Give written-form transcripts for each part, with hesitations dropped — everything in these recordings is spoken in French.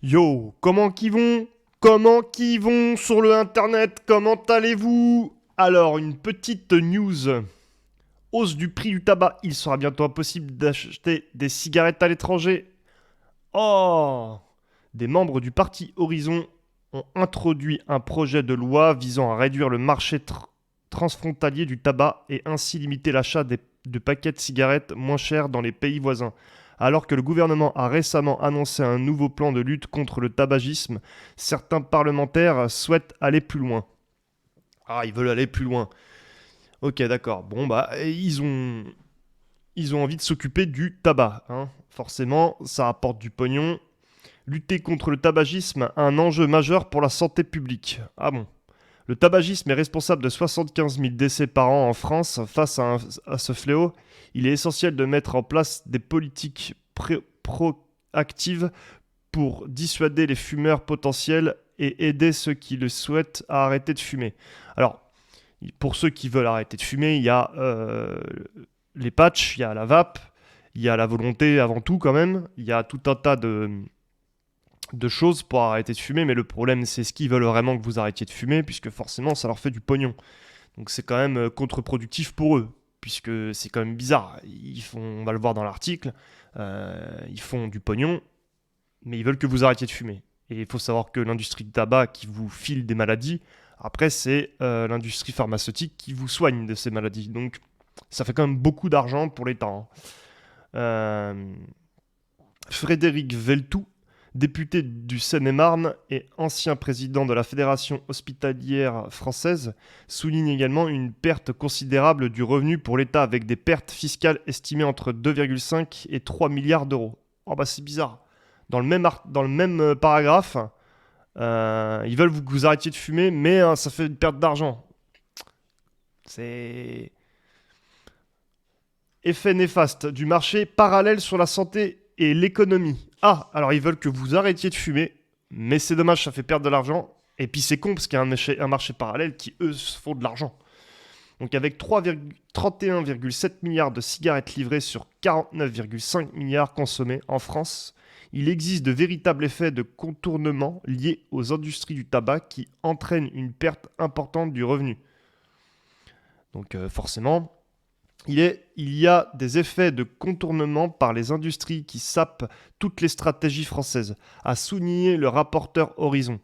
Yo, comment qu'ils vont? Comment qu'ils vont sur le internet? Comment allez-vous? Alors, une petite news. Hausse du prix du tabac. Il sera bientôt impossible d'acheter des cigarettes à l'étranger. Oh! Des membres du parti Horizon ont introduit un projet de loi visant à réduire le marché transfrontalier du tabac et ainsi limiter l'achat de paquets de cigarettes moins chers dans les pays voisins. Alors que le gouvernement a récemment annoncé un nouveau plan de lutte contre le tabagisme, certains parlementaires souhaitent aller plus loin. Ah, ils veulent aller plus loin. Ok, d'accord. Bon, bah, ils ont envie de s'occuper du tabac, hein. Forcément, ça apporte du pognon. Lutter contre le tabagisme, un enjeu majeur pour la santé publique. Ah bon? Le tabagisme est responsable de 75 000 décès par an en France. Face à ce fléau, il est essentiel de mettre en place des politiques proactives pour dissuader les fumeurs potentiels et aider ceux qui le souhaitent à arrêter de fumer. Alors, pour ceux qui veulent arrêter de fumer, il y a les patchs, il y a la vape, il y a la volonté avant tout quand même, il y a tout un tas de choses pour arrêter de fumer, mais le problème c'est ce qu'ils veulent vraiment que vous arrêtiez de fumer, puisque forcément ça leur fait du pognon. Donc c'est quand même contre-productif pour eux, puisque c'est quand même bizarre. On va le voir dans l'article, ils font du pognon, mais ils veulent que vous arrêtiez de fumer. Et il faut savoir que l'industrie du tabac qui vous file des maladies, après c'est l'industrie pharmaceutique qui vous soigne de ces maladies. Donc ça fait quand même beaucoup d'argent pour l'État, hein. Euh, Frédéric Veltou, député du Seine-et-Marne et ancien président de la Fédération hospitalière française, souligne également une perte considérable du revenu pour l'État avec des pertes fiscales estimées entre 2,5 et 3 milliards d'euros. Oh bah c'est bizarre. Dans le même paragraphe, ils veulent que vous arrêtiez de fumer, mais ça fait une perte d'argent. C'est effet néfaste du marché parallèle sur la santé et l'économie. Ah, alors ils veulent que vous arrêtiez de fumer, mais c'est dommage, ça fait perdre de l'argent. Et puis c'est con parce qu'il y a un marché parallèle qui, eux, se font de l'argent. Donc avec 31,7 milliards de cigarettes livrées sur 49,5 milliards consommés en France, il existe de véritables effets de contournement liés aux industries du tabac qui entraînent une perte importante du revenu. Donc forcément, il y a des effets de contournement par les industries qui sapent toutes les stratégies françaises, a souligné le rapporteur Horizon.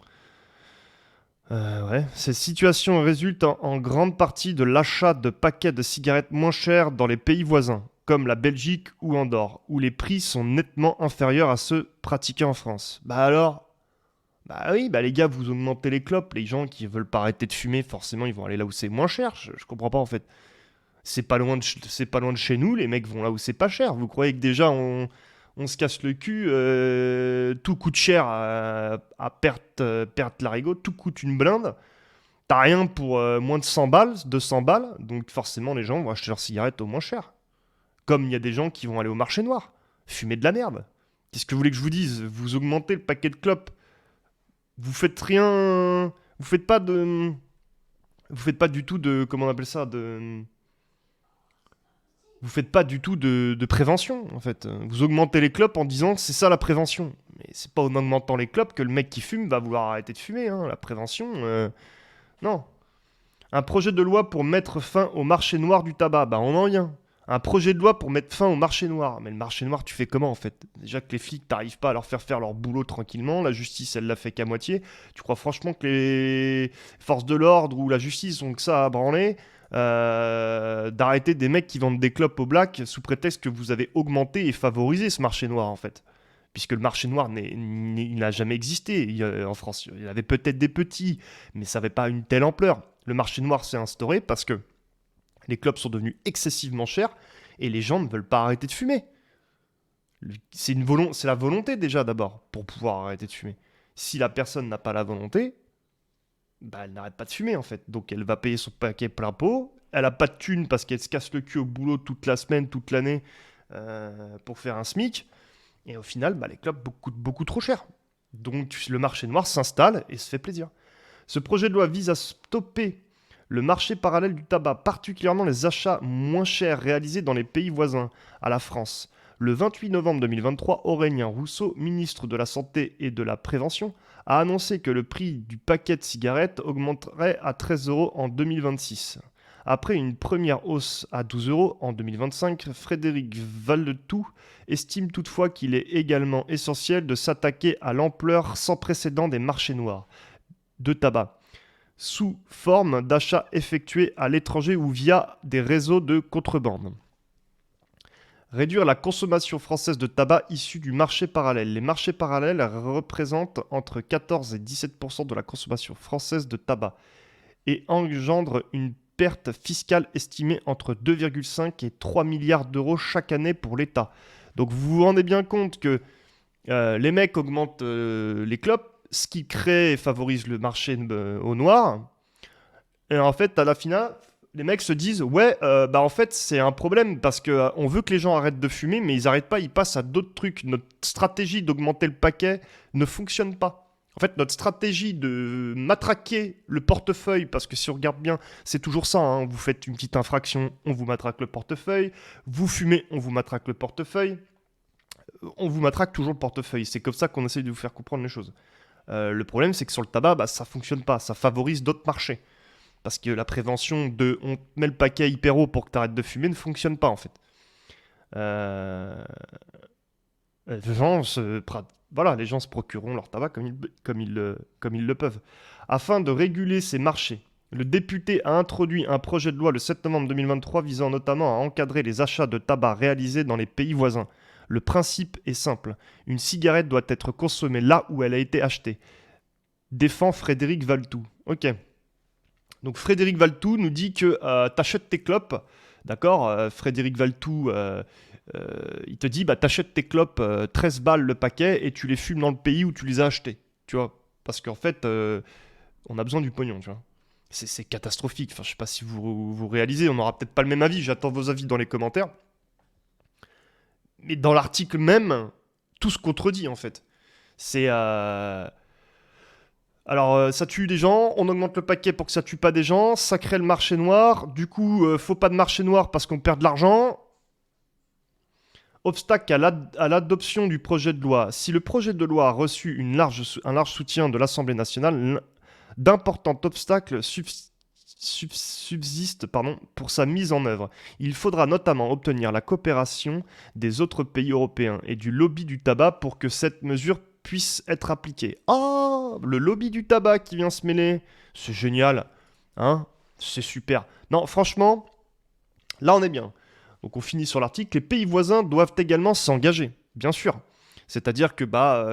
Ouais. Cette situation résulte en grande partie de l'achat de paquets de cigarettes moins chers dans les pays voisins, comme la Belgique ou Andorre, où les prix sont nettement inférieurs à ceux pratiqués en France. Bah alors, bah oui, bah les gars, vous augmentez les clopes, les gens qui veulent pas arrêter de fumer, forcément ils vont aller là où c'est moins cher, je comprends pas en fait. C'est pas loin de chez nous, les mecs vont là où c'est pas cher. Vous croyez que déjà on se casse le cul, tout coûte cher à perte larigot, tout coûte une blinde. T'as rien pour moins de 100 balles, 200 balles, donc forcément les gens vont acheter leurs cigarettes au moins cher. Comme il y a des gens qui vont aller au marché noir, fumer de la merde. Qu'est-ce que vous voulez que je vous dise? Vous augmentez le paquet de clopes, vous faites rien, vous faites pas de, vous faites pas du tout de, comment on appelle ça, vous faites pas du tout de prévention, en fait. Vous augmentez les clopes en disant c'est ça la prévention. Mais c'est pas en augmentant les clopes que le mec qui fume va vouloir arrêter de fumer, hein. La prévention, non. Un projet de loi pour mettre fin au marché noir du tabac, bah on en vient. Un projet de loi pour mettre fin au marché noir. Mais le marché noir, tu fais comment en fait? Déjà que les flics, t'arrives pas à leur faire leur boulot tranquillement. La justice, elle l'a fait qu'à moitié. Tu crois franchement que les forces de l'ordre ou la justice ont que ça à branler d'arrêter des mecs qui vendent des clopes au black sous prétexte que vous avez augmenté et favorisé ce marché noir en fait? Puisque le marché noir il n'a jamais existé en France. Il y avait peut-être des petits, mais ça n'avait pas une telle ampleur. Le marché noir s'est instauré parce que les clopes sont devenues excessivement chères et les gens ne veulent pas arrêter de fumer. C'est la volonté déjà d'abord pour pouvoir arrêter de fumer. Si la personne n'a pas la volonté, bah, elle n'arrête pas de fumer en fait. Donc elle va payer son paquet plein pot. Elle a pas de thune parce qu'elle se casse le cul au boulot toute la semaine, toute l'année pour faire un SMIC. Et au final, bah, les clopes coûtent beaucoup trop cher. Donc le marché noir s'installe et se fait plaisir. Ce projet de loi vise à stopper le marché parallèle du tabac, particulièrement les achats moins chers réalisés dans les pays voisins à la France, Le 28 novembre 2023, Aurélien Rousseau, ministre de la Santé et de la Prévention, a annoncé que le prix du paquet de cigarettes augmenterait à 13 euros en 2026. Après une première hausse à 12 euros en 2025, Frédéric Valletoux estime toutefois qu'il est également essentiel de s'attaquer à l'ampleur sans précédent des marchés noirs de tabac, sous forme d'achats effectués à l'étranger ou via des réseaux de contrebande. Réduire la consommation française de tabac issue du marché parallèle. Les marchés parallèles représentent entre 14 et 17% de la consommation française de tabac et engendrent une perte fiscale estimée entre 2,5 et 3 milliards d'euros chaque année pour l'État. Donc vous vous rendez bien compte que les mecs augmentent les clopes, ce qui crée et favorise le marché au noir. Et en fait, à la finale, les mecs se disent ouais, en fait, c'est un problème parce que on veut que les gens arrêtent de fumer, mais ils arrêtent pas, ils passent à d'autres trucs. Notre stratégie d'augmenter le paquet ne fonctionne pas. En fait, notre stratégie de matraquer le portefeuille, parce que si on regarde bien, c'est toujours ça, hein, vous faites une petite infraction, on vous matraque le portefeuille, vous fumez, on vous matraque le portefeuille, on vous matraque toujours le portefeuille. C'est comme ça qu'on essaie de vous faire comprendre les choses. Le problème, c'est que sur le tabac, ça fonctionne pas, ça favorise d'autres marchés. Parce que la prévention de on met le paquet hyper haut pour que tu arrêtes de fumer ne fonctionne pas en fait. Les gens se procureront leur tabac comme ils le peuvent. Afin de réguler ces marchés, le député a introduit un projet de loi le 7 novembre 2023 visant notamment à encadrer les achats de tabac réalisés dans les pays voisins. Le principe est simple. Une cigarette doit être consommée là où elle a été achetée. Défend Frédéric Valletoux. Ok. Donc Frédéric Valletoux nous dit que t'achètes tes clopes, d'accord. Frédéric Valletoux, il te dit t'achètes tes clopes 13 balles le paquet et tu les fumes dans le pays où tu les as achetées, tu vois. Parce qu'en fait, on a besoin du pognon, tu vois. C'est catastrophique. Enfin, je sais pas si vous réalisez, on n'aura peut-être pas le même avis. J'attends vos avis dans les commentaires. Mais dans l'article même, tout se contredit en fait. C'est alors, ça tue des gens, on augmente le paquet pour que ça tue pas des gens, ça crée le marché noir, du coup, faut pas de marché noir parce qu'on perd de l'argent. Obstacle à l'adoption du projet de loi. Si le projet de loi a reçu un large soutien de l'Assemblée nationale, d'importants obstacles subsistent pour sa mise en œuvre. Il faudra notamment obtenir la coopération des autres pays européens et du lobby du tabac pour que cette mesure puisse être appliquée. Oh, le lobby du tabac qui vient se mêler, c'est génial, hein, c'est super. Non, franchement, là on est bien. Donc on finit sur l'article, les pays voisins doivent également s'engager, bien sûr. C'est-à-dire que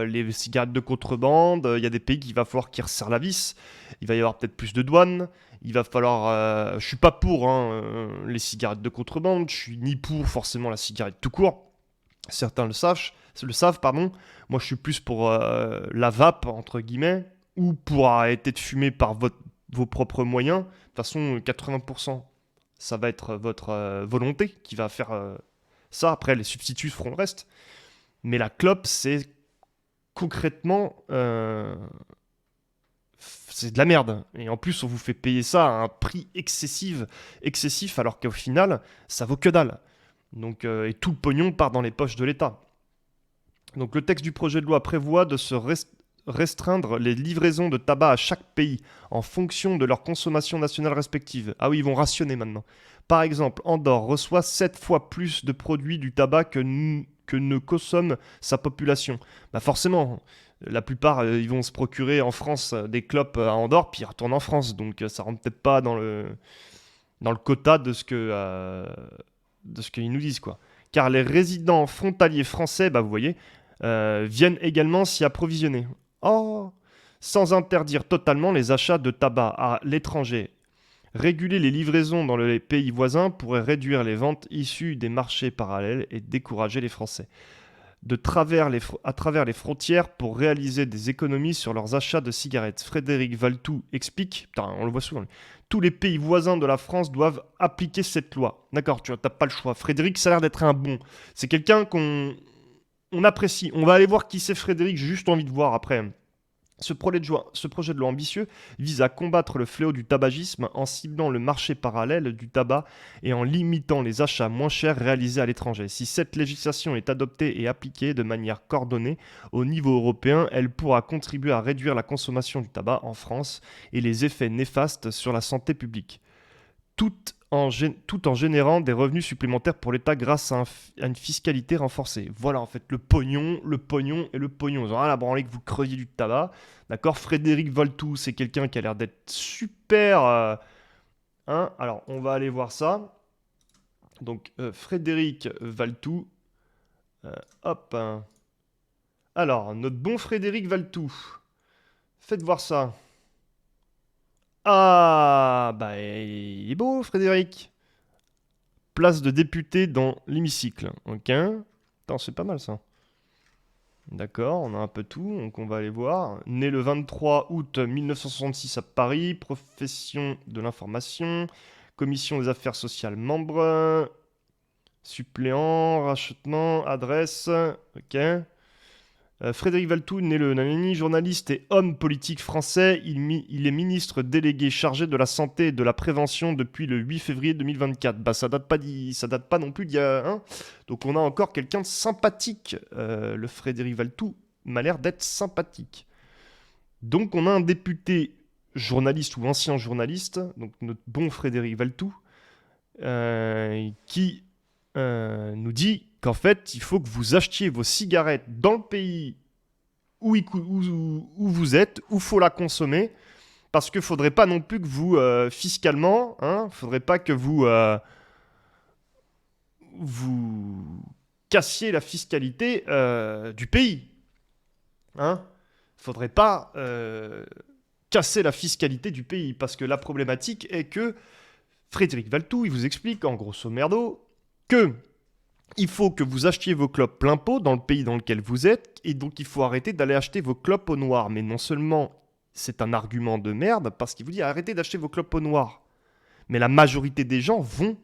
les cigarettes de contrebande, il y a des pays qu'il va falloir qu'ils resserrent la vis, il va y avoir peut-être plus de douanes, il va falloir... je suis pas pour les cigarettes de contrebande, je suis ni pour forcément la cigarette tout court. Certains le savent, pardon. Moi, je suis plus pour la vape, entre guillemets, ou pour arrêter de fumer par vos propres moyens. De toute façon, 80%, ça va être votre volonté qui va faire ça. Après, les substituts feront le reste. Mais la clope, c'est concrètement... c'est de la merde. Et en plus, on vous fait payer ça à un prix excessif alors qu'au final, ça vaut que dalle. Donc, et tout le pognon part dans les poches de l'État. Donc le texte du projet de loi prévoit de se restreindre les livraisons de tabac à chaque pays en fonction de leur consommation nationale respective. Ah oui, ils vont rationner maintenant. Par exemple, Andorre reçoit 7 fois plus de produits du tabac que ne consomme sa population. Forcément, la plupart, ils vont se procurer en France des clopes à Andorre, puis ils retournent en France. Donc ça rentre peut-être pas dans le quota de ce qu'ils nous disent, quoi. Car les résidents frontaliers français, vous voyez, viennent également s'y approvisionner. Oh, sans interdire totalement les achats de tabac à l'étranger. Réguler les livraisons dans les pays voisins pourrait réduire les ventes issues des marchés parallèles et décourager les Français à travers les frontières pour réaliser des économies sur leurs achats de cigarettes. Frédéric Valletoux explique, on le voit souvent, tous les pays voisins de la France doivent appliquer cette loi. D'accord, tu vois, t'as pas le choix. Frédéric, ça a l'air d'être un bon. C'est quelqu'un qu'on apprécie. On va aller voir qui c'est Frédéric, j'ai juste envie de voir après Ce projet de loi ambitieux vise à combattre le fléau du tabagisme en ciblant le marché parallèle du tabac et en limitant les achats moins chers réalisés à l'étranger. Si cette législation est adoptée et appliquée de manière coordonnée au niveau européen, elle pourra contribuer à réduire la consommation du tabac en France et les effets néfastes sur la santé publique, tout en générant des revenus supplémentaires pour l'État grâce à une fiscalité renforcée. Voilà en fait le pognon et le pognon. Ils ont rien à branler que vous creusiez du tabac. D'accord. Frédéric Valtou, c'est quelqu'un qui a l'air d'être super... hein. Alors, on va aller voir ça. Donc, Frédéric Valtou. Hop. Hein. Alors, notre bon Frédéric Valtou. Faites voir ça. Ah, bah, il est beau, Frédéric. Place de député dans l'hémicycle. Ok. Attends, c'est pas mal ça. D'accord, on a un peu tout, donc on va aller voir. Né le 23 août 1966 à Paris, profession de l'information, commission des affaires sociales, membre, suppléant, rachetement, adresse. Ok. Frédéric Valtou, né le nanani, journaliste et homme politique français, il est ministre délégué chargé de la santé et de la prévention depuis le 8 février 2024. Bah ça date pas non plus d'il y a un. Donc on a encore quelqu'un de sympathique. Le Frédéric Valtou m'a l'air d'être sympathique. Donc on a un député journaliste ou ancien journaliste, donc notre bon Frédéric Valtou, qui nous dit qu'en fait, il faut que vous achetiez vos cigarettes dans le pays où vous êtes, où il faut la consommer, parce qu'il ne faudrait pas non plus que vous, fiscalement, faudrait pas que vous cassiez la fiscalité du pays. Hein. Faudrait pas casser la fiscalité du pays, parce que la problématique est que Frédéric Valtou, il vous explique en grosso merdo que il faut que vous achetiez vos clopes plein pot dans le pays dans lequel vous êtes, et donc il faut arrêter d'aller acheter vos clopes au noir. Mais non seulement c'est un argument de merde, parce qu'il vous dit arrêtez d'acheter vos clopes au noir, mais la majorité des gens vont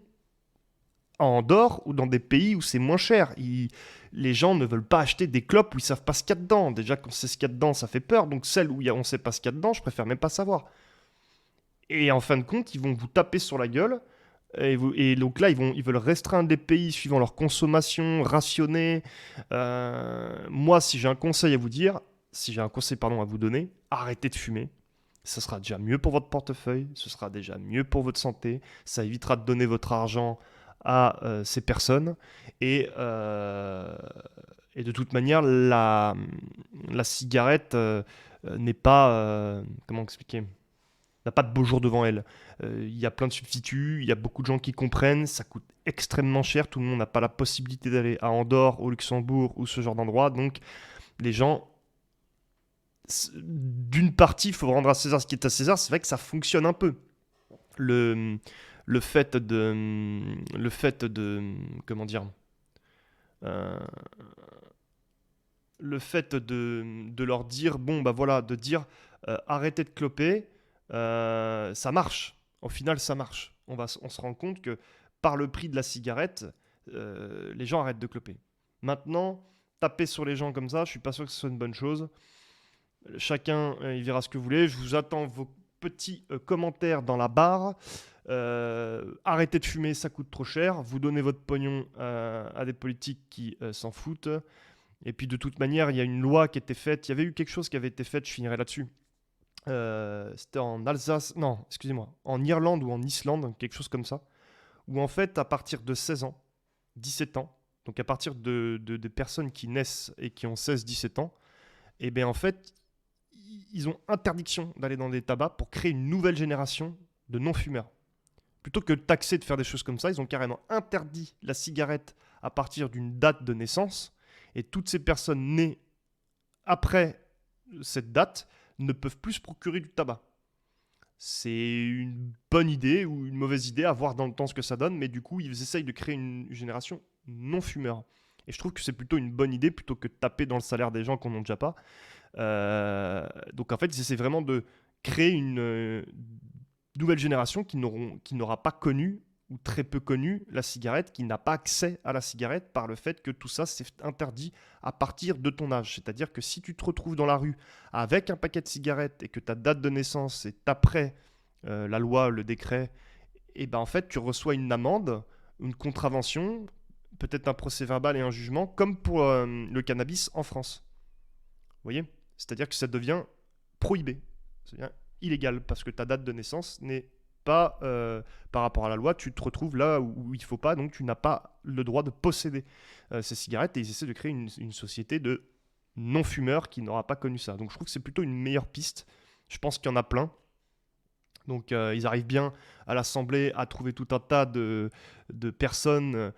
à Andorre ou dans des pays où c'est moins cher. Les gens ne veulent pas acheter des clopes où ils savent pas ce qu'il y a dedans. Déjà, quand on sait ce qu'il y a dedans, ça fait peur. Donc celles où on sait pas ce qu'il y a dedans, je préfère même pas savoir. Et en fin de compte, ils vont vous taper sur la gueule. Et donc là, ils veulent restreindre les pays suivant leur consommation, rationner. Moi, si j'ai un conseil à vous dire, si j'ai un conseil à vous donner, arrêtez de fumer. Ça sera déjà mieux pour votre portefeuille, ce sera déjà mieux pour votre santé. Ça évitera de donner votre argent à ces personnes. Et de toute manière, la cigarette n'est pas... comment expliquer, n'a pas de beau jour devant elle. Il y a plein de substituts, il y a beaucoup de gens qui comprennent, ça coûte extrêmement cher, tout le monde n'a pas la possibilité d'aller à Andorre, au Luxembourg ou ce genre d'endroit, donc les gens, d'une partie, il faut rendre à César ce qui est à César, c'est vrai que ça fonctionne un peu. Le fait de, comment dire, le fait de leur dire, bon bah voilà, de dire arrêtez de cloper, ça marche. Au final, ça marche. On se rend compte que par le prix de la cigarette, les gens arrêtent de cloper. Maintenant, taper sur les gens comme ça, je suis pas sûr que ce soit une bonne chose. Chacun, il verra ce que vous voulez. Je vous attends vos petits commentaires dans la barre. Arrêtez de fumer, ça coûte trop cher. Vous donnez votre pognon à des politiques qui s'en foutent. Et puis de toute manière, il y a une loi qui était faite. Il y avait eu quelque chose qui avait été fait, je finirai là-dessus. C'était en Alsace, non, excusez-moi, en Irlande ou en Islande, quelque chose comme ça, où en fait, à partir de 16 ans, 17 ans, donc à partir des personnes qui naissent et qui ont 16-17 ans, et bien en fait, ils ont interdiction d'aller dans des tabacs pour créer une nouvelle génération de non-fumeurs. Plutôt que de taxer de faire des choses comme ça, ils ont carrément interdit la cigarette à partir d'une date de naissance, et toutes ces personnes nées après cette date ne peuvent plus se procurer du tabac. C'est une bonne idée ou une mauvaise idée à voir dans le temps ce que ça donne, mais du coup, ils essayent de créer une génération non-fumeur. Et je trouve que c'est plutôt une bonne idée plutôt que de taper dans le salaire des gens qu'on n'a déjà pas. Donc en fait, ils essaient vraiment de créer une nouvelle génération qui n'aura pas connu ou très peu connu la cigarette, qui n'a pas accès à la cigarette par le fait que tout ça c'est interdit à partir de ton âge. C'est-à-dire que si tu te retrouves dans la rue avec un paquet de cigarettes et que ta date de naissance est après la loi, le décret, et ben en fait tu reçois une amende, une contravention, peut-être un procès-verbal et un jugement, comme pour le cannabis en France. Vous voyez? C'est-à-dire que ça devient prohibé, c'est-à-dire illégal, parce que ta date de naissance n'est pas par rapport à la loi, tu te retrouves là où il ne faut pas, donc tu n'as pas le droit de posséder ces cigarettes, et ils essaient de créer une société de non-fumeurs qui n'aura pas connu ça. Donc je trouve que c'est plutôt une meilleure piste. Je pense qu'il y en a plein. Donc ils arrivent bien à l'Assemblée à trouver tout un tas de personnes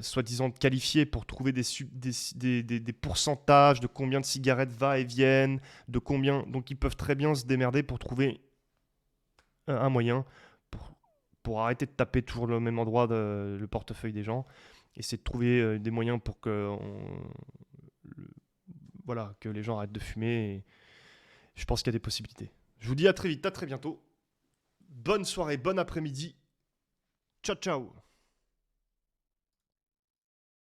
soi-disant qualifiées pour trouver des pourcentages de combien de cigarettes va et viennent, de combien. Donc ils peuvent très bien se démerder pour trouver un moyen pour arrêter de taper toujours le même endroit le portefeuille des gens. Et c'est de trouver des moyens pour voilà, que les gens arrêtent de fumer. Et je pense qu'il y a des possibilités. Je vous dis à très vite, à très bientôt. Bonne soirée, bon après-midi. Ciao, ciao.